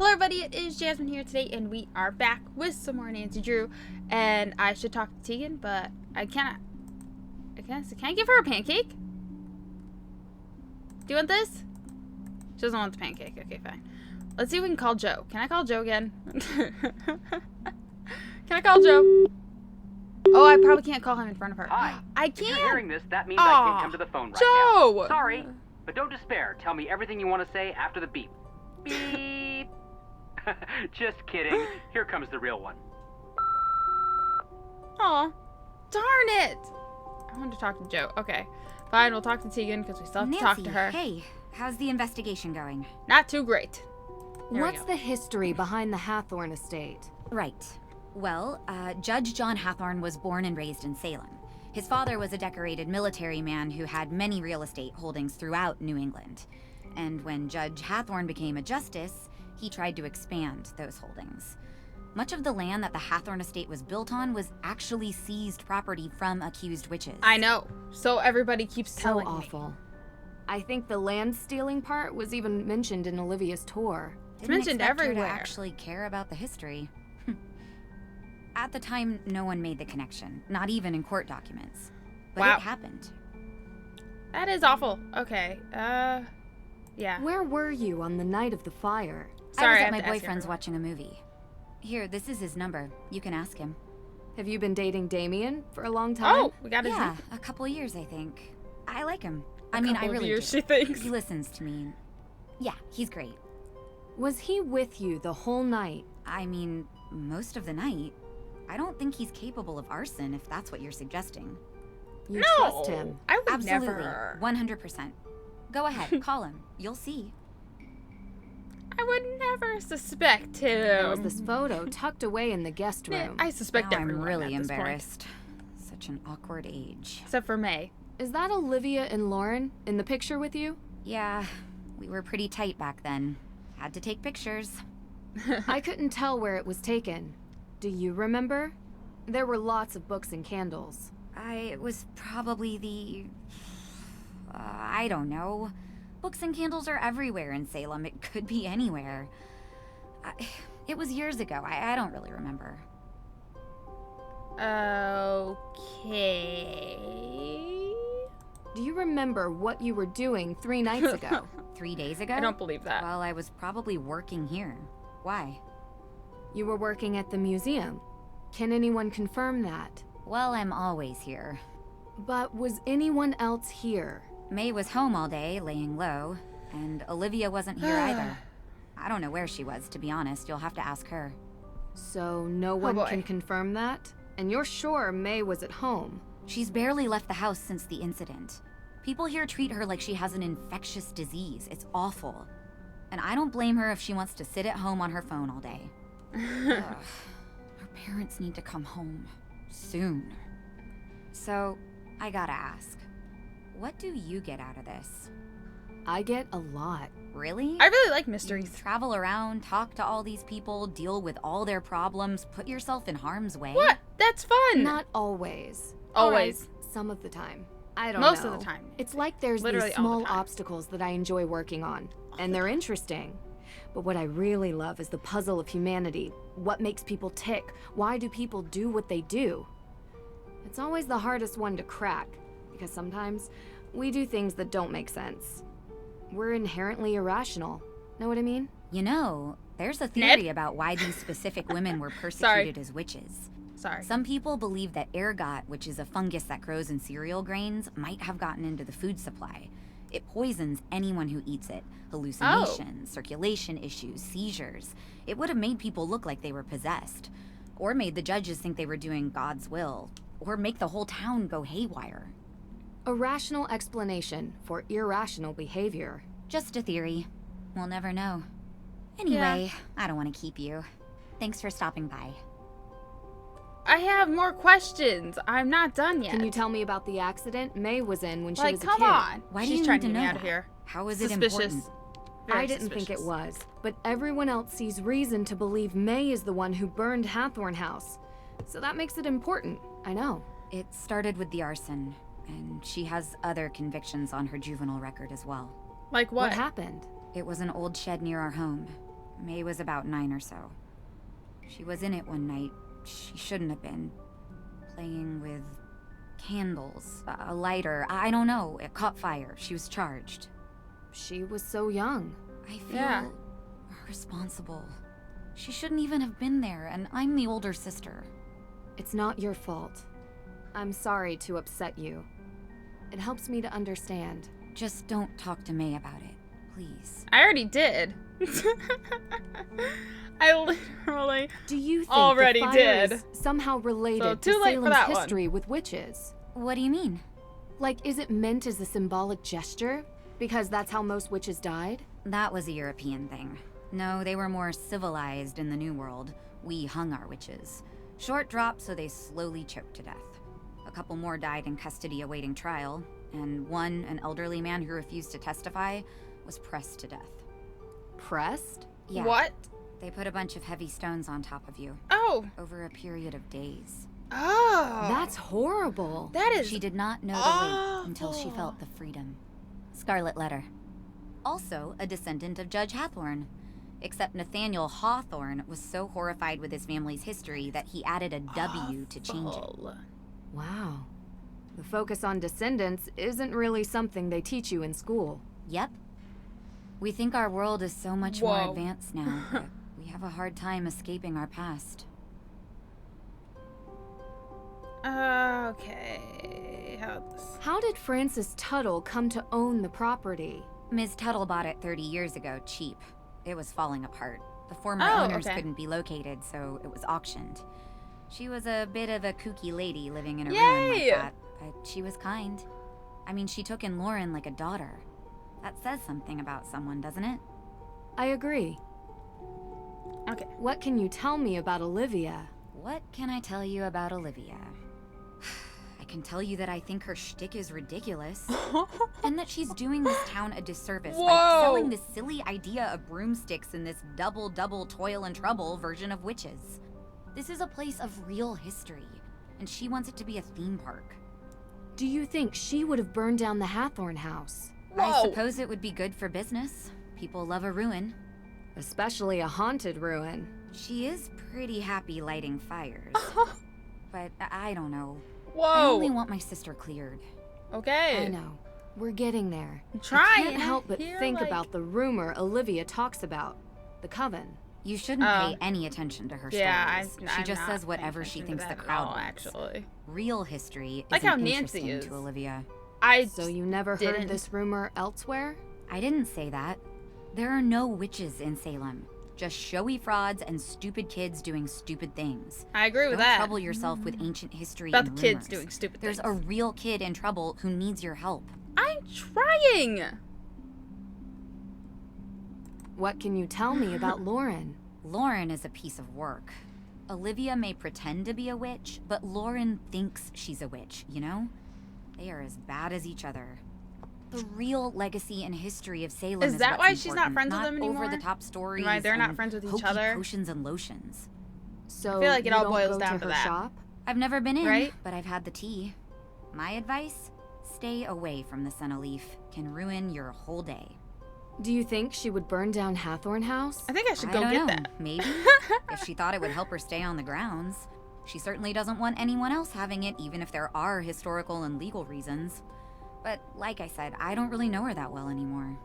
Hello everybody, it is Jasmine here today, and we are back with some more Nancy Drew. And I should talk to Tegan, but I can't give her a pancake? Do you want this? She doesn't want the pancake. Okay, fine. Let's see if we can call Joe. Can I call Joe again? Can I call Joe? Oh, I probably can't call him in front of her. Hi. I can't. If you're hearing this, that means I can't come to the phone right Joe! now. Sorry, but don't despair. Tell me everything you want to say after the beep. Beep. Just kidding. Here comes the real one. Aw, darn it! I wanted to talk to Joe. Okay, fine. We'll talk to Tegan because we still have to talk to her. Hey, how's the investigation going? Not too great. There What's the history behind the Hathorn estate? Right. Well, Judge John Hathorn was born and raised in Salem. His father was a decorated military man who had many real estate holdings throughout New England. And when Judge Hathorn became a justice, he tried to expand those holdings. Much of the land that the Hathorn estate was built on was actually seized property from accused witches. I know. So everybody keeps So telling me. awful. I think the land stealing part was even mentioned in Olivia's tour. It's Didn't mentioned expect her everywhere. to actually care about the history. At the time, no one made the connection, not even in court documents. But Wow. it happened. That is awful. Okay. Yeah. Where were you on the night of the fire? Sorry, I was I at have my to ask boyfriend's everyone. watching a movie. Here, this is his number. You can ask him. Have you been dating Damien for a long time? Oh, we got his Yeah, a couple years, I think. I like him. I mean, I couple of really years, do. she thinks. He listens to me. Yeah, he's great. Was he with you the whole night? I mean, most of the night. I don't think he's capable of arson, if that's what you're suggesting. You No, trust him? I would Absolutely. never. 100%. Go ahead, call him. You'll see. I would never suspect him. There was this photo tucked away in the guest Nah, room. I suspect Now I'm everyone really at this point. embarrassed. Such an awkward age. Except for May. Is that Olivia and Lauren in the picture with you? Yeah, we were pretty tight back then. Had to take pictures. I couldn't tell where it was taken. Do you remember? There were lots of books and candles. It was probably the... I don't know. Books and candles are everywhere in Salem. It could be anywhere. It was years ago. I don't really remember. Okay. Do you remember what you were doing 3 nights ago? 3 days ago? I don't believe that. Well, I was probably working here. Why? You were working at the museum. Can anyone confirm that? Well, I'm always here. But was anyone else here? May was home all day, laying low, and Olivia wasn't here either. I don't know where she was, to be honest. You'll have to ask her. So no one boy. can confirm that? And you're sure May was at home? She's barely left the house since the incident. People here treat her like she has an infectious disease. It's awful. And I don't blame her if she wants to sit at home on her phone all day. Ugh. Her parents need to come home. Soon. So, I gotta ask. What do you get out of this? I get a lot. Really? I really like You mysteries. travel around, talk to all these people, deal with all their problems, put yourself in harm's way? What? That's fun. Not always. Always. Alright, some of the time. I don't Most know. of the time. It's like there's Literally these all the small time. obstacles that I enjoy working on, and they're interesting. But what I really love is the puzzle of humanity. What makes people tick? Why do people do what they do? It's always the hardest one to crack, because sometimes we do things that don't make sense. We're inherently irrational. Know what I mean? You know, there's a Ned? theory about why these specific women were persecuted as witches. Sorry. Some people believe that ergot, which is a fungus that grows in cereal grains, might have gotten into the food supply. It poisons anyone who eats it. Hallucinations, circulation issues, seizures. It would have made people look like they were possessed. Or made the judges think they were doing God's will. Or make the whole town go haywire. A rational explanation for irrational behavior. Just a theory. We'll never know. Anyway, I don't want to keep you. Thanks for stopping by. I have more questions. I'm not done yet. Can you tell me about the accident May was in when she like, was a come kid? on. Why do She's you trying need to get me know out of that? here. How is it Suspicious. important? Very I didn't think it suspicious. was, but everyone else sees reason to believe May is the one who burned Hathorn House. So that makes it important, I know. It started with the arson, and she has other convictions on her juvenile record as well. Like what? What happened? It was an old shed near our home. May was about 9 or so. She was in it one night. She shouldn't have been. Playing with candles, a lighter, I don't know. It caught fire. She was charged. She was so young. I feel responsible. She shouldn't even have been there, and I'm the older sister. It's not your fault. I'm sorry to upset you. It helps me to understand. Just don't talk to May about it, please. I already did. I literally Do you think already the fire did. is somehow related So, to too late for Salem's that one. history with witches? What do you mean? Like, is it meant as a symbolic gesture? Because that's how most witches died? That was a European thing. No, they were more civilized in the New World. We hung our witches. Short drop, so they slowly choked to death. A couple more died in custody awaiting trial, and one, an elderly man who refused to testify, was pressed to death. Pressed? Yeah. What? They put a bunch of heavy stones on top of you, Oh. over a period of days. Oh. That's horrible. That is She did not know the weight until she felt the freedom. Scarlet Letter. Also a descendant of Judge Hathorn. Except Nathaniel Hawthorne was so horrified with his family's history that he added a W to change it. Wow. The focus on descendants isn't really something they teach you in school. Yep. We think our world is so much Whoa. more advanced now, but we have a hard time escaping our past. Okay. How did Francis Tuttle come to own the property? Ms. Tuttle bought it 30 years ago, cheap. It was falling apart. The former Oh, owners okay. couldn't be located, so it was auctioned. She was a bit of a kooky lady living in a ruin Yay! like that, but she was kind. I mean, she took in Lauren like a daughter. That says something about someone, doesn't it? I agree. Okay. What can you tell me about Olivia? What can I tell you about Olivia? I can tell you that I think her shtick is ridiculous, and that she's doing this town a disservice by Whoa. selling this silly idea of broomsticks in this double toil and trouble version of witches. This is a place of real history, and she wants it to be a theme park. Do you think she would have burned down the Hathorn house? I Whoa. suppose it would be good for business. People love a ruin. Especially a haunted ruin. She is pretty happy lighting fires. But I don't know. I Whoa. only want my sister cleared. Okay. I know. We're getting there. I'm trying. I can't help but Here, think like- about the rumor Olivia talks about. The coven. You shouldn't pay any attention to her Yeah, stories. I'm She just not says paying whatever she attention to thinks the that at crowd all, wants. actually. Real history Like isn't how Nancy interesting is. to Olivia. So you never Didn't. heard this rumor elsewhere? I didn't say that. There are no witches in Salem. Just showy frauds and stupid kids doing stupid things. I agree with Don't that. trouble yourself with ancient history About and the kids rumors. doing stupid There's things. a real kid in trouble who needs your help. I'm trying. What can you tell me about Lauren? Lauren is a piece of work. Olivia may pretend to be a witch, but Lauren thinks she's a witch, you know? They are as bad as each other. The real legacy and history of Salem Is is that what's why she's not important, friends with them anymore? over-the-top stories Why they're not and friends with each hokey other? potions and lotions. So I feel like it you all don't boils go down to to her that. shop? I've never been in, Right? but I've had the tea. My advice? Stay away from the Senna Leaf. Can ruin your whole day. Do you think she would burn down Hathorn House? I think I should I go don't get know. that. Maybe. If she thought it would help her stay on the grounds. She certainly doesn't want anyone else having it, even if there are historical and legal reasons. But like I said, I don't really know her that well anymore.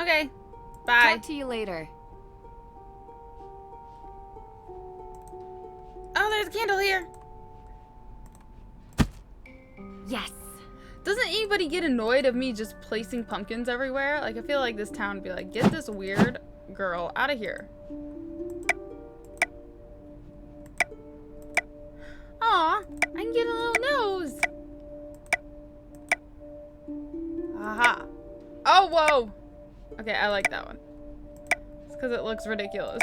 Okay. Bye. Talk to you later. Oh, there's a candle here. Yes. Doesn't anybody get annoyed of me just placing pumpkins everywhere? Like, I feel like this town would be like, get this weird girl out of here. Aw, I can get a little nose. Aha. Oh, whoa. Okay, I like that one. It's because it looks ridiculous.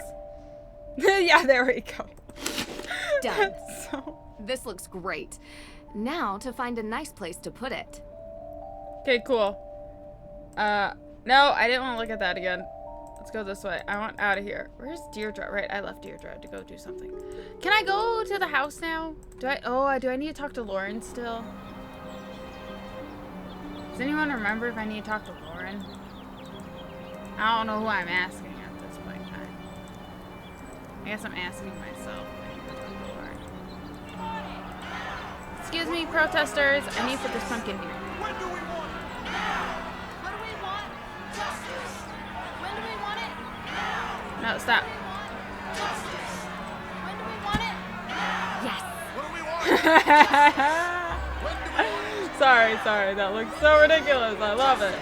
Yeah, there we go. Done. So... This looks great. Now to find a nice place to put it. Okay, cool. No, I didn't want to look at that again. Let's go this way. I want out of here. Where's Deirdre? Right, I left Deirdre to go do something. Can I go to the house now? Do I need to talk to Lauren still? Does anyone remember if I need to talk to Lauren? I don't know who I'm asking at this I guess I'm asking myself. Excuse me, protesters. I need to put this pumpkin here. When do we want it? What do we want? Justice. When do we want it? No, stop. Justice. When do we want it? Yes. What do we want? When do we want it? Sorry. That looks so ridiculous. I love it.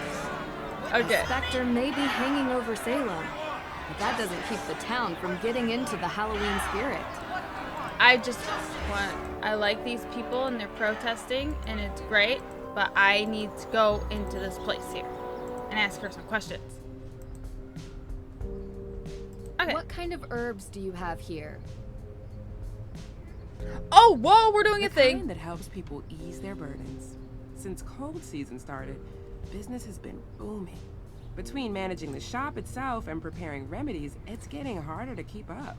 Okay. A specter may be hanging over Salem, but that doesn't keep the town from getting into the Halloween spirit. I like these people and they're protesting and it's great, but I need to go into this place here and ask her some questions. Okay. What kind of herbs do you have here? Oh, whoa, we're doing a The thing. kind that helps people ease their burdens. Since cold season started, business has been booming. Between managing the shop itself and preparing remedies, it's getting harder to keep up.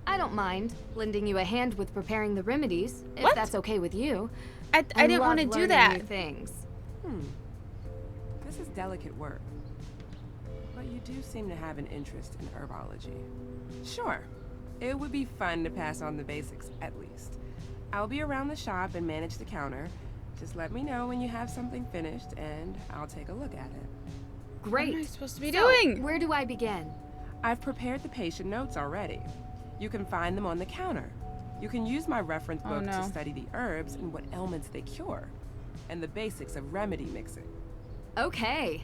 I don't mind lending you a hand with preparing the remedies, if What? that's okay with you. I didn't want to love do learning that. new things. This is delicate work. But you do seem to have an interest in herbology. Sure, it would be fun to pass on the basics at least. I'll be around the shop and manage the counter. Just let me know when you have something finished and I'll take a look at it. Great. What am I supposed to be So, doing? where do I begin? I've prepared the patient notes already. You can find them on the counter. You can use my reference Oh, book no. to study the herbs and what ailments they cure, and the basics of remedy mixing. Okay.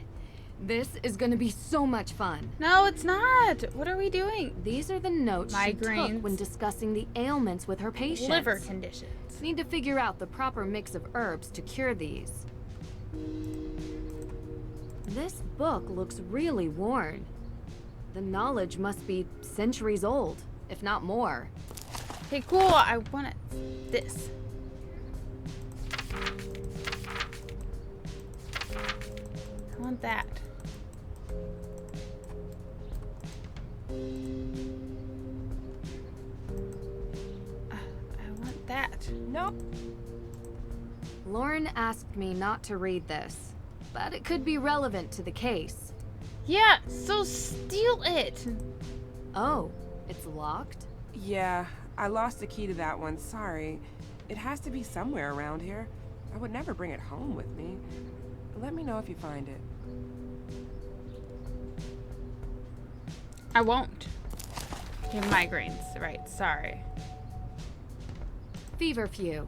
This is gonna be so much fun. No, it's not. What are we doing? These are the notes she Migraines. took when discussing the ailments with her patients. Liver conditions. Need to figure out the proper mix of herbs to cure these. This book looks really worn. The knowledge must be centuries old, if not more. Okay, cool. I want this. I want that. I want that. Nope. Lauren asked me not to read this, but it could be relevant to the case. Yeah, so steal it. Oh, it's locked? Yeah, I lost the key to that one, sorry. It has to be somewhere around here. I would never bring it home with me. Let me know if you find it. I won't. Okay, migraines. Right, sorry. Feverfew.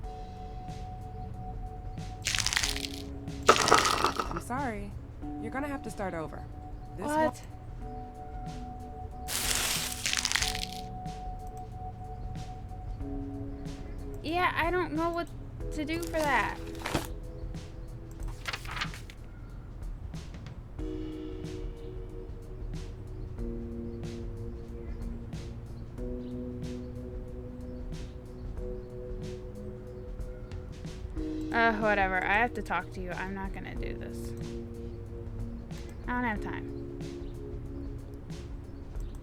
I'm sorry. You're gonna have to start over. This What? Yeah, I don't know what to do for that. Whatever. I have to talk to you. I'm not gonna do this. I don't have time.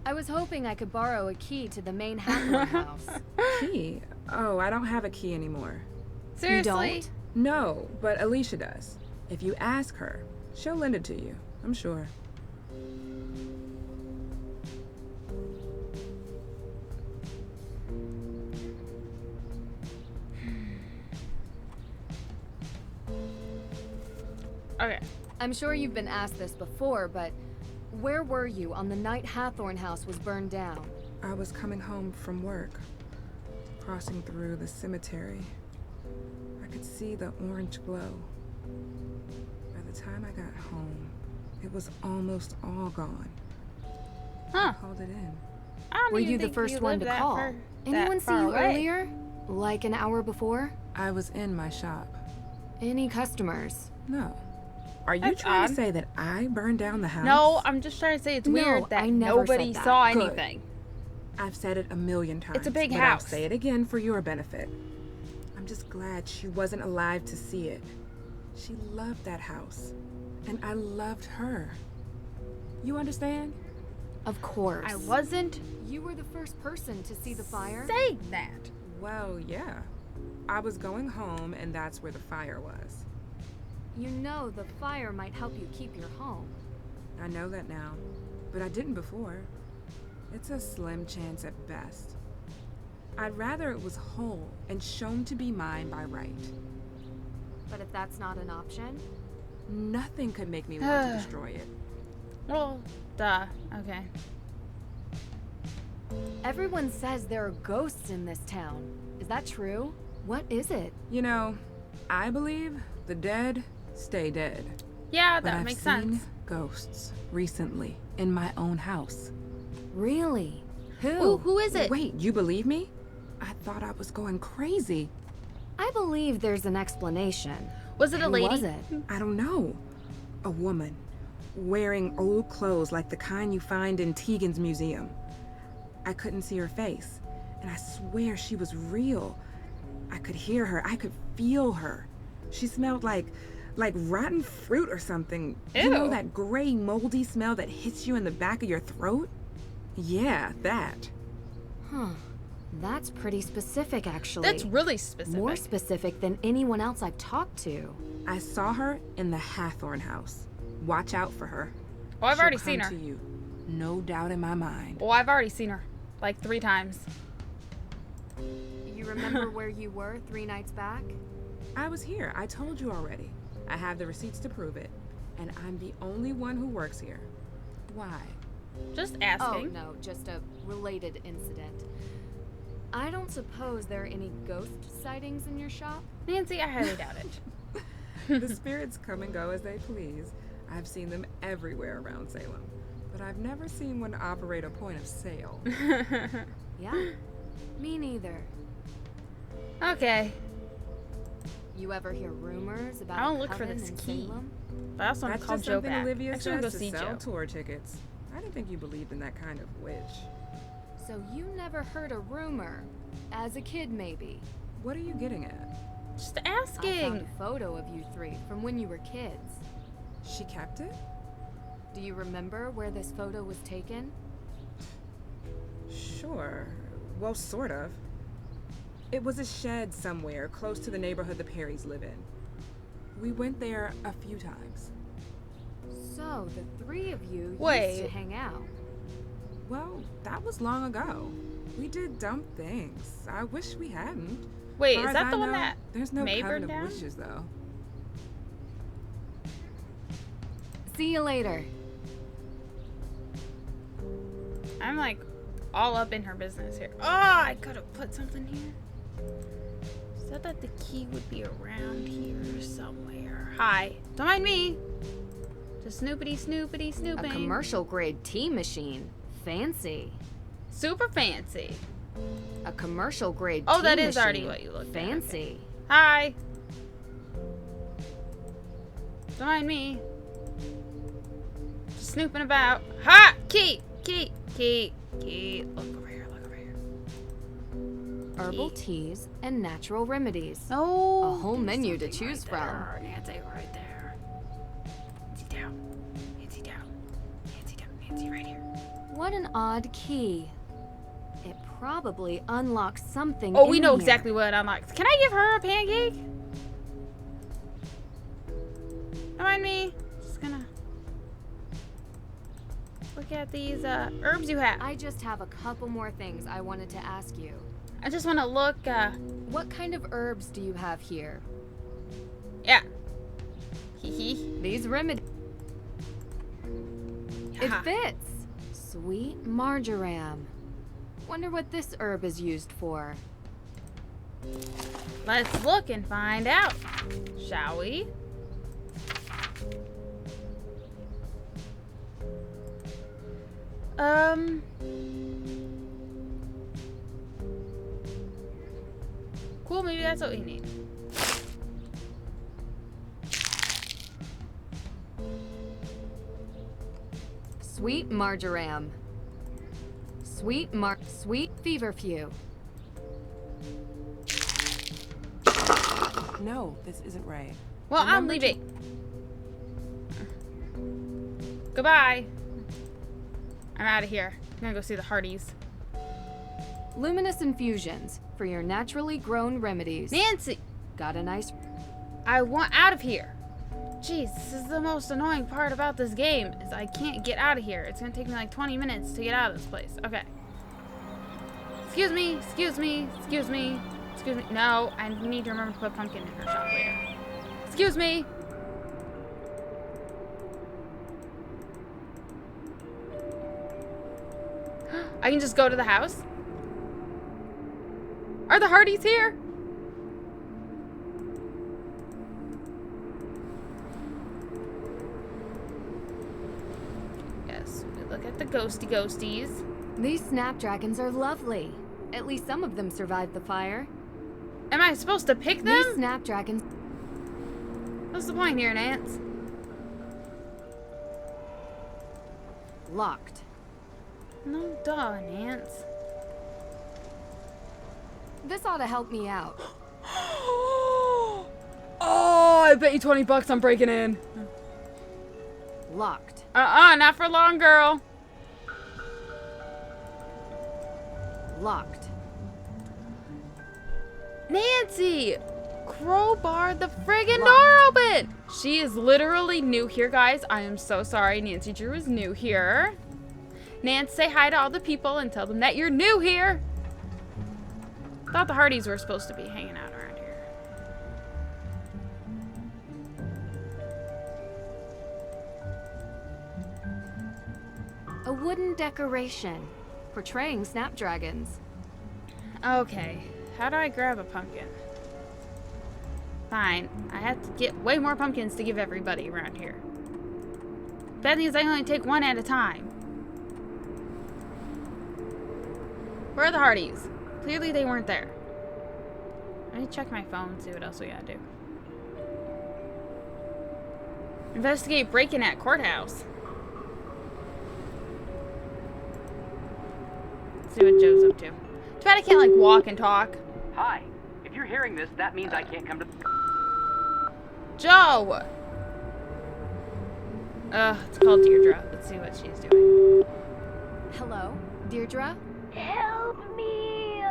I was hoping I could borrow a key to the main Hathorn house. Key? Oh, I don't have a key anymore. Seriously? You don't? No, but Alicia does. If you ask her, she'll lend it to you, I'm sure. Okay. I'm sure you've been asked this before, but where were you on the night Hathorn house was burned down? I was coming home from work, crossing through the cemetery. I could see the orange glow. By the time I got home, it was almost all gone. Huh. I called it in. I don't Were even you the think first one live to that call? far- Anyone that see far you away. earlier? Like an hour before? I was in my shop. Any customers? No. Are you That's trying odd. to say that I burned down the house? No, I'm just trying to say it's No, weird that I never nobody said that. saw Good. anything. I've said it a million times. It's a big but house. I'll say it again for your benefit. I'm just glad she wasn't alive to see it. She loved that house. And I loved her. You understand? Of course. I wasn't You were the first person to see the fire? saying that. Well, yeah. I was going home and that's where the fire was. You know the fire might help you keep your home. I know that now. But I didn't before. It's a slim chance at best. I'd rather it was whole and shown to be mine by right. But if that's not an option, Nothing could make me want to destroy it. Well, duh. Okay. everyone says there are ghosts in this town. Is that true? What is it? You know, I believe the dead stay dead. Yeah, But that I've makes seen sense. ghosts recently in my own house. Really? Ooh, who is it? Wait, you believe me? I thought I was going crazy. I believe there's an explanation. Was it a Who lady? was it? I don't know. A woman wearing old clothes like the kind you find in Tegan's museum. I couldn't see her face, and I swear she was real. I could hear her. I could feel her. She smelled like rotten fruit or something. You know Ew. that gray, moldy smell that hits you in the back of your throat? Yeah, that. Huh. That's pretty specific, actually. That's really specific. more specific than anyone else I've talked to. I saw her in the Hathorn house. Watch out for her. Oh, I've She'll already come seen her. to you. No doubt in my mind. Oh, I've already seen her. Like 3 times. You remember where you were 3 nights back? I was here. I told you already. I have the receipts to prove it. And I'm the only one who works here. Why? Just Oh, asking. no, just a related incident. I don't suppose there are any ghost sightings in your shop? Nancy, I highly doubt it. The spirits come and go as they please. I've seen them everywhere around Salem. But I've never seen one operate a point of sale. Yeah, me neither. Okay. You ever hear rumors about I'll a look for coven this in key. Salem? I also want That's to call just Joe something back. Olivia Actually, I'm gonna says go see to sell Joe. tour tickets. I didn't think you believed in that kind of witch. So you never heard a rumor? As a kid, maybe. What are you getting at? Just I found asking. a photo of you 3 from when you were kids. She kept it? Do you remember where this photo was taken? Sure. Well, sort of. It was a shed somewhere close to the neighborhood the Perrys live in. We went there a few times. So, the 3 of you used Wait. to hang out. Well, that was long ago. We did dumb things. I wish we hadn't. Wait, Far is as that I the one know, that there's no May coven burned of down? witches, though. See you later. I'm like all up in her business here. Oh, I could have put something here. Said that the key would be around here somewhere. Hi. Don't mind me. Just snoopity, snoopity, A snooping. commercial grade tea machine. Fancy. Super fancy. A commercial grade Oh, tea that is machine. already what you looked at. Fancy. Hi. Don't mind me. Just snooping about. Ha! Key! Key! Key! Key. Look over here. Look over here. Herbal Key. teas and natural remedies. No. A whole there's menu to something choose right from. there. Nancy, right there. Nancy down. Nancy down. Nancy down. Nancy right here. What an odd key. It probably unlocks something. Oh, we in know here. exactly what it unlocks. Can I give her a pancake? Don't mind me. Just gonna look at these herbs you have. I just have a couple more things I wanted to ask you. I just want to look. What kind of herbs do you have here? Yeah. Hee hee. These remedies. It Yeah. fits. Sweet marjoram. Wonder what this herb is used for. Let's look and find out, shall we? Cool, maybe that's what we need. Sweet marjoram. Sweet feverfew. No, this isn't right. Well, I'm Remember to- leaving. Goodbye. I'm out of here. I'm gonna go see the Hearties. Luminous infusions for your naturally grown remedies. Nancy, Got a nice. I want out of here. Jeez, this is the most annoying part about this game, is I can't get out of here. It's gonna take me like 20 minutes to get out of this place. Okay. Excuse me, excuse me, excuse me, excuse me. No, I need to remember to put pumpkin in her shop later. Excuse me. I can just go to the house? Are the Hearties here? Yes, we look at the ghosty ghosties. These snapdragons are lovely. At least some of them survived the fire. Am I supposed to pick them? These snapdragons... What's the point here, Nance? Locked. No, duh, Nance. This ought to help me out. Oh, I bet you 20 bucks I'm breaking in. Locked. Not for long, girl. Locked. Nancy! Crowbar the friggin' door open! She is literally new here, guys. I am so sorry. Nancy Drew is new here. Nance, say hi to all the people and tell them that you're new here. Thought the Hearties were supposed to be hanging out around here. A wooden decoration portraying snapdragons. Okay, how do I grab a pumpkin? Fine, I have to get way more pumpkins to give everybody around here. Bad news, I only take one at a time. Where are the Hearties? Clearly they weren't there. Let me check my phone, see what else we gotta do. Investigate break-in at courthouse. Let's see what Joe's up to. Too bad I can't, like, walk and talk. Hi. If you're hearing this, that means I can't come to... Joe! It's called Deirdre. Let's see what she's doing. Hello, Deirdre? Help me!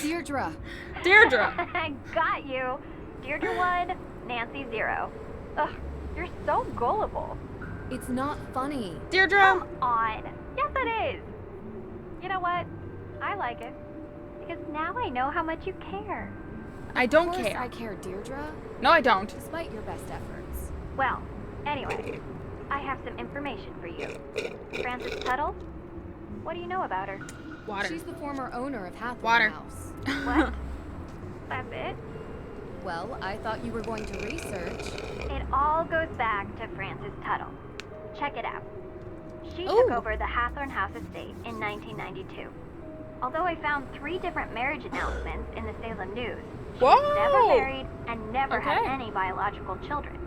Deirdre. Deirdre! I got you. Deirdre 1, Nancy 0. Ugh, you're so gullible. It's not funny. Deirdre! Come on. Yes, it is. You know what? I like it. Because now I know how much you care. I don't Of course care. I care, Deirdre. No, I don't. Despite your best efforts. Well, anyway, I have some information for you. Frances Tuttle? What do you know about her? Water. She's the former owner of Hathaway Water. House. What? That's it? Well, I thought you were going to research. It all goes back to Frances Tuttle. Check it out. She Ooh. took over the Hathorne House estate in 1992. Although I found 3 different marriage announcements in the Salem News, she was never married and never had Okay. any biological children.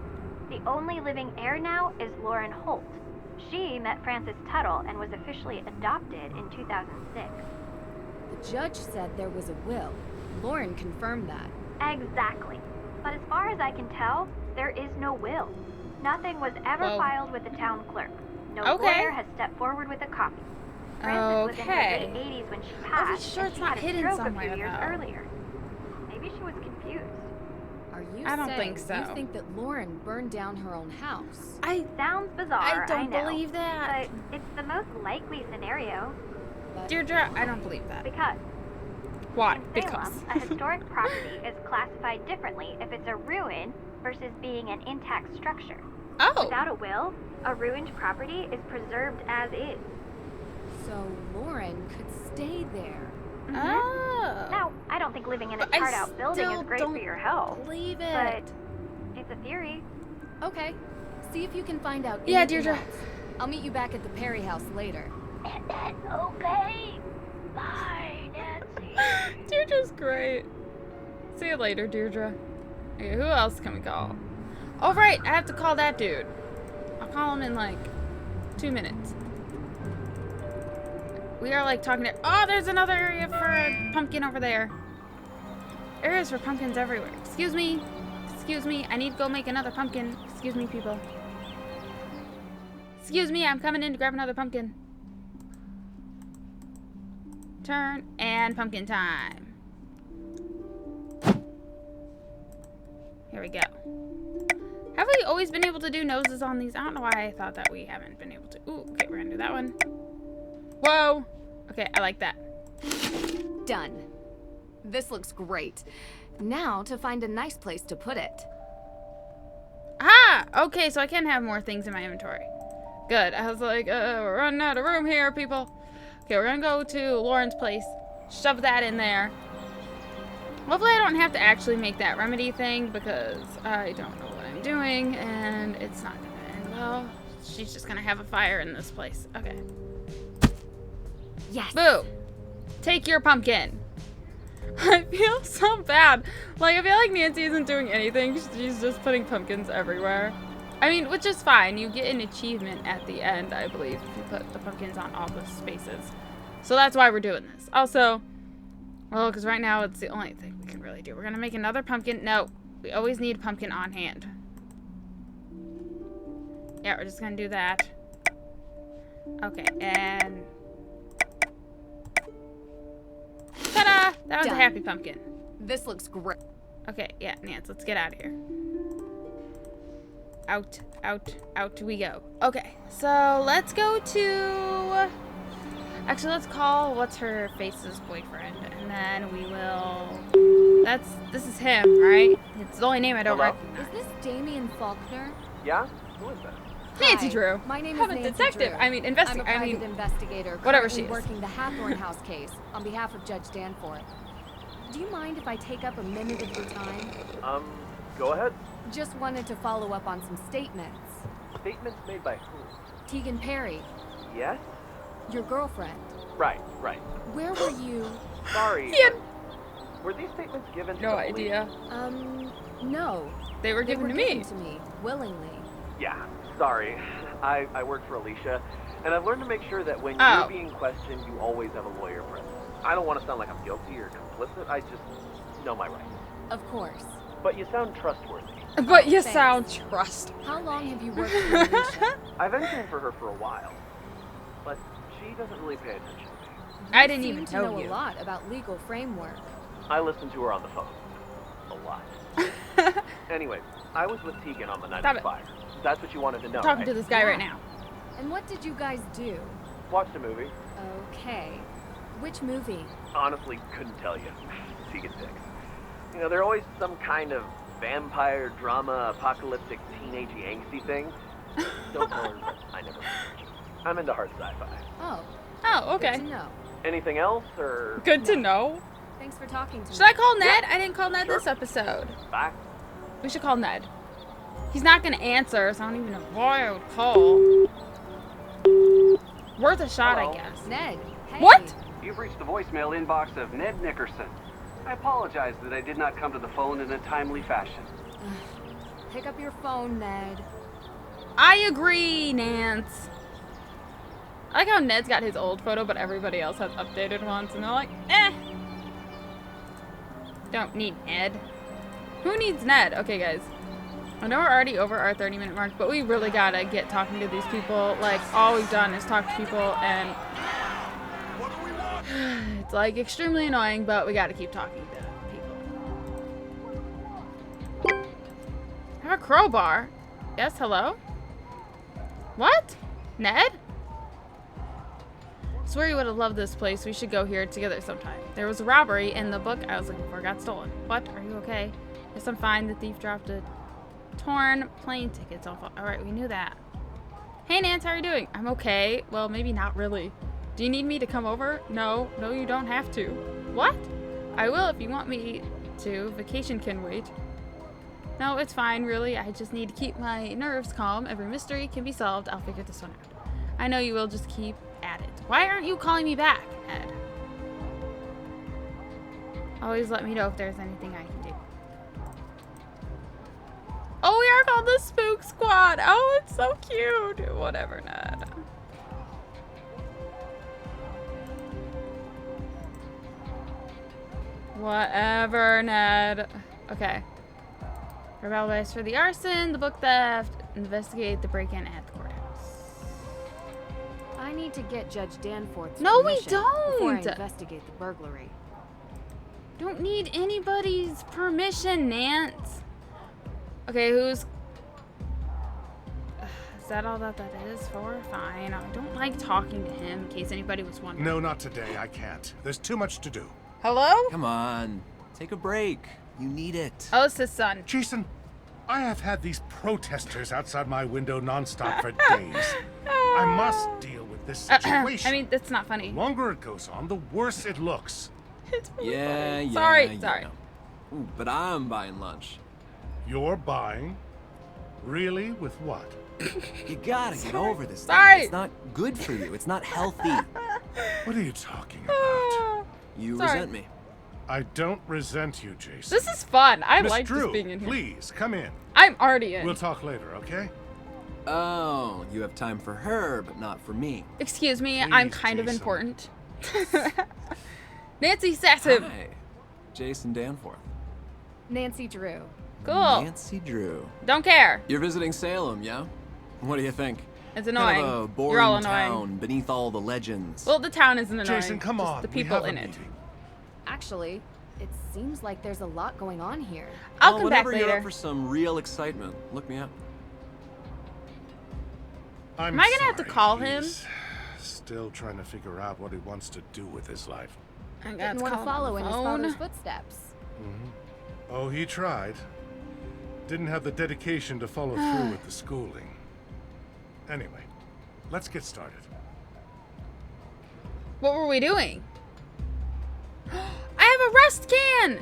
The only living heir now is Lauren Holt. She met Frances Tuttle and was officially adopted in 2006. The judge said there was a will. Lauren confirmed that. Exactly. But as far as I can tell, there is no will. Nothing was ever Whoa. filed with the town clerk. No Okay. lawyer has stepped forward with a copy. Frances was in her Okay. late 80s when she Are we passed, sure and it's she not had a hidden stroke a somewhere, few years though? earlier. Maybe she was confused. Are you I don't saying think so. you think that Lauren burned down her own house? Sounds bizarre, I don't know, believe that. but it's the most likely scenario But Deirdre, I don't believe that. because Why? in Because. Salem, a historic property is classified differently if it's a ruin versus being an intact structure. Oh. Without a will, a ruined property is preserved as is. so Lauren could stay there. Oh. Now, I don't think living in a But I tarred-out building still is great don't for your health, believe but it. it's a theory. Okay. See if you can find out Yeah, anything Deirdre. else. I'll meet you back at the Perry house later. Okay. Bye, Nancy. Deirdre's great. See you later, Deirdre. Okay, who else can we call? Oh, right. I have to call that dude. I'll call him in like 2 minutes. We are like talking to... Oh, there's another area for a pumpkin over there. Areas for pumpkins everywhere. Excuse me. Excuse me. I need to go make another pumpkin. Excuse me, people. Excuse me. I'm coming in to grab another pumpkin. Turn and pumpkin time. Here we go. Have we always been able to do noses on these? I don't know why I thought that we haven't been able to. Ooh, okay, we're gonna do that one. Whoa. Okay, I like that. Done. This looks great. Now to find a nice place to put it. Ah! Okay, so I can have more things in my inventory. Good. I was like, we're running out of room here, people. Okay, we're gonna go to Lauren's place. Shove that in there. Hopefully I don't have to actually make that remedy thing because I don't know what I'm doing and it's not gonna end well. She's just gonna have a fire in this place. Okay. Yes. Boo! Take your pumpkin. I feel so bad. Like, I feel like Nancy isn't doing anything. She's just putting pumpkins everywhere. I mean, which is fine. You get an achievement at the end, I believe, if you put the pumpkins on all the spaces. So that's why we're doing this. Also, well, because right now it's the only thing we can really do. We're going to make another pumpkin. No, we always need a pumpkin on hand. Yeah, we're just going to do that. Okay, and... ta-da! That was a happy pumpkin. This looks great. Okay, yeah, Nance, let's get out of here. Out, out, out we go. Okay, so let's go to... Actually, let's call what's-her-face's boyfriend, and then we will... This is him, right? It's the only name I don't recognize. Is this Damien Faulkner? Yeah? Who is that? Nancy Hi, Drew. My name I'm is a Nancy detective. Drew. I mean, I'm a private investigator. whatever she is. Working the Hathorn House case on behalf of Judge Danforth. Do you mind if I take up a minute of your time? Go ahead. Just wanted to follow up on some statements. Statements made by who? Tegan Perry, Yes? your girlfriend. Right. Where were you? Sorry. He had Were these statements given to no the police? idea. No. They were given to me. Given to me, willingly. Yeah, sorry. I work for Alicia, and I've learned to make sure that when Oh. you're being questioned, you always have a lawyer present. I don't want to sound like I'm guilty or complicit. I just know my rights. Of course. But you sound trustworthy. But you Thanks. sound trust. How long have you worked for Alicia? I've been caring for her for a while, but she doesn't really pay attention to me. I didn't You even seem to know know you. a lot about legal framework. I listen to her on the phone. A lot. Anyway, I was with Tegan on the night Stop of the it. fire. That's what you wanted to know, Talking right? to this guy right now. And what did you guys do? Watched a movie. Okay. Which movie? Honestly, couldn't tell you. Tegan picks. You know, they're always some kind of vampire drama, apocalyptic, teenagey, angsty thing. Don't tell her that I never watched it. I'm into hard sci-fi. Oh, Oh, okay. good to know. Anything else, or... Good to know. Thanks for talking to me. Should I call Ned? I didn't call Ned Sure. this episode. Bye. We should call Ned. He's not gonna answer, so I don't even know why I would call. Worth a shot, Hello. I guess. Ned, hey. What? You've reached the voicemail inbox of Ned Nickerson. I apologize that I did not come to the phone in a timely fashion. Pick up your phone, Ned. I agree, Nance. I like how Ned's got his old photo, but everybody else has updated ones, and they're like, eh. Don't need Ned. Who needs Ned? Okay, guys. I know we're already over our 30-minute mark, but we really gotta get talking to these people. Like, all we've done is talk to people, and it's like extremely annoying, but we gotta keep talking to people. I have a crowbar. Yes, hello? What? Ned? I swear you would have loved this place. We should go here together sometime. There was a robbery in the book I was looking for. Got stolen. What? Are you okay? Yes, I'm fine. The thief dropped a torn plane tickets off. Alright, we knew that. Hey, Nance, how are you doing? I'm okay. Well, maybe not really. Do you need me to come over? No. No, you don't have to. What? I will if you want me to. Vacation can wait. No, it's fine, really. I just need to keep my nerves calm. Every mystery can be solved. I'll figure this one out. I know you will. Just keep at it. Why aren't you calling me back, Ed? Always let me know if there's anything I can do. Oh, we are called the Spook Squad. Oh, it's so cute. Whatever, Ned. Whatever, Ned. Okay. Rebel advice for the arson, the book theft, investigate the break-in at the courthouse. I need to get Judge Danforth's No, we permission before I don't. investigate the burglary. Don't need anybody's permission, Nance. Okay, who's Is that all that is for? Fine. I don't like talking to him, in case anybody was wondering. No, not today. I can't. There's too much to do. Hello? Come on. Take a break. You need it. Oh, it's his son. Jason, I have had these protesters outside my window nonstop for days. I must deal with this situation. I mean, that's not funny. The longer it goes on, the worse it looks. It's really Yeah, funny. yeah. Sorry, yeah. sorry. Ooh, but I'm buying lunch. You're buying? Really? With what? You gotta get over this thing. Sorry. It's not good for you. It's not healthy. What are you talking about? You Sorry. resent me. I don't resent you, Jason. This is fun. I Miss like Drew, just being in here. please, come in. I'm already in. We'll talk later, okay? Oh, you have time for her, but not for me. Excuse me, Please, I'm kind of Jason. important. Nancy Sassib. Hi, Jason Danforth. Nancy Drew. Cool. Nancy Drew. Don't care. You're visiting Salem, yeah? What do you think? It's Kind annoying. of a boring You're all annoying. town beneath all the legends. Well, the town isn't annoying. Jason, come just on. the we people have a in it. meeting. Actually, it seems like there's a lot going on here. I'll Well, come back whenever you're later. up for some real excitement, look me up. I'm Am I gonna have to sorry, call him? he's Still trying to figure out what he wants to do with his life. I got Didn't want to follow in his father's footsteps. Oh, he tried. Didn't have the dedication to follow through with the schooling. Anyway, let's get started. What were we doing? I have a rust can!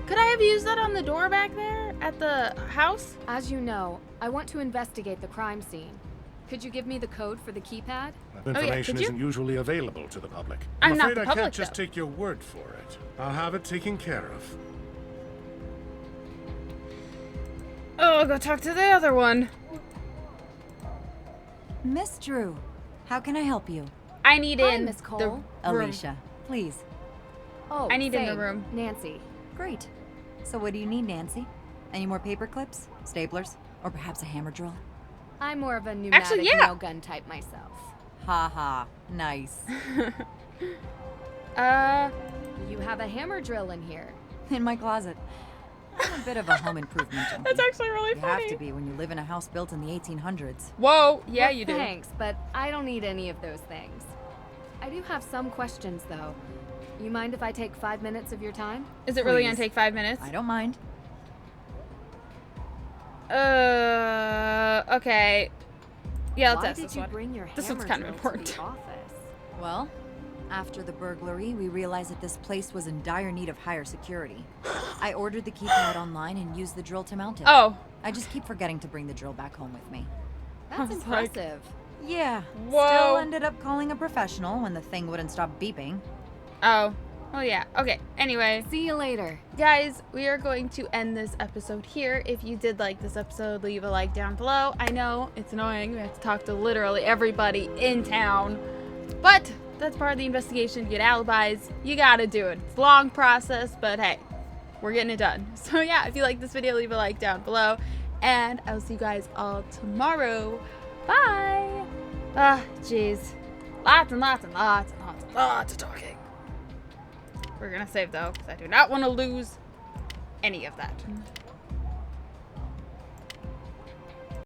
Could I have used that on the door back there at the house? As you know, I want to investigate the crime scene. Could you give me the code for the keypad? That Oh, yeah, information could you? isn't usually available to the public. I'm not afraid the I public, can't just though. take your word for it. I'll have it taken care of. Oh, I'll go talk to the other one. Miss Drew, how can I help you? I need Hi, in Miss the Cole. room. Alicia, please. Oh, I need in the same. room. Nancy. Great. So what do you need, Nancy? Any more paper clips, staplers, or perhaps a hammer drill? I'm more of a pneumatic Actually, yeah. nail gun type myself. Ha ha, nice. You have a hammer drill in here. In my closet. I'm a bit of a home improvement junkie. That's actually really You funny. have to be when you live in a house built in the 1800s. Whoa, yeah, Well, you do. Thanks, but I don't need any of those things. I do have some questions, though. You mind if I take 5 minutes of your time? Is it really gonna Please. take 5 minutes? I don't mind. Okay. Yeah, let's Why ask did this you one. bring your This hammer one's kind of drill important. to the office? Well, after the burglary, we realized that this place was in dire need of higher security. I ordered the keypad online and used the drill to mount it. Oh. I just keep forgetting to bring the drill back home with me. That's was like- impressive. Yeah. Whoa. Still ended up calling a professional when the thing wouldn't stop beeping. Oh. Well, yeah. Okay. Anyway, See you later. guys, we are going to end this episode here. If you did like this episode, leave a like down below. I know it's annoying. We have to talk to literally everybody in town. But that's part of the investigation. Get alibis. You gotta do it. It's a long process, but hey, we're getting it done. So yeah, if you like this video, leave a like down below. And I'll see you guys all tomorrow. Bye. Ah, jeez. Lots and lots and lots and lots and lots of talking. We're gonna save though, because I do not want to lose any of that.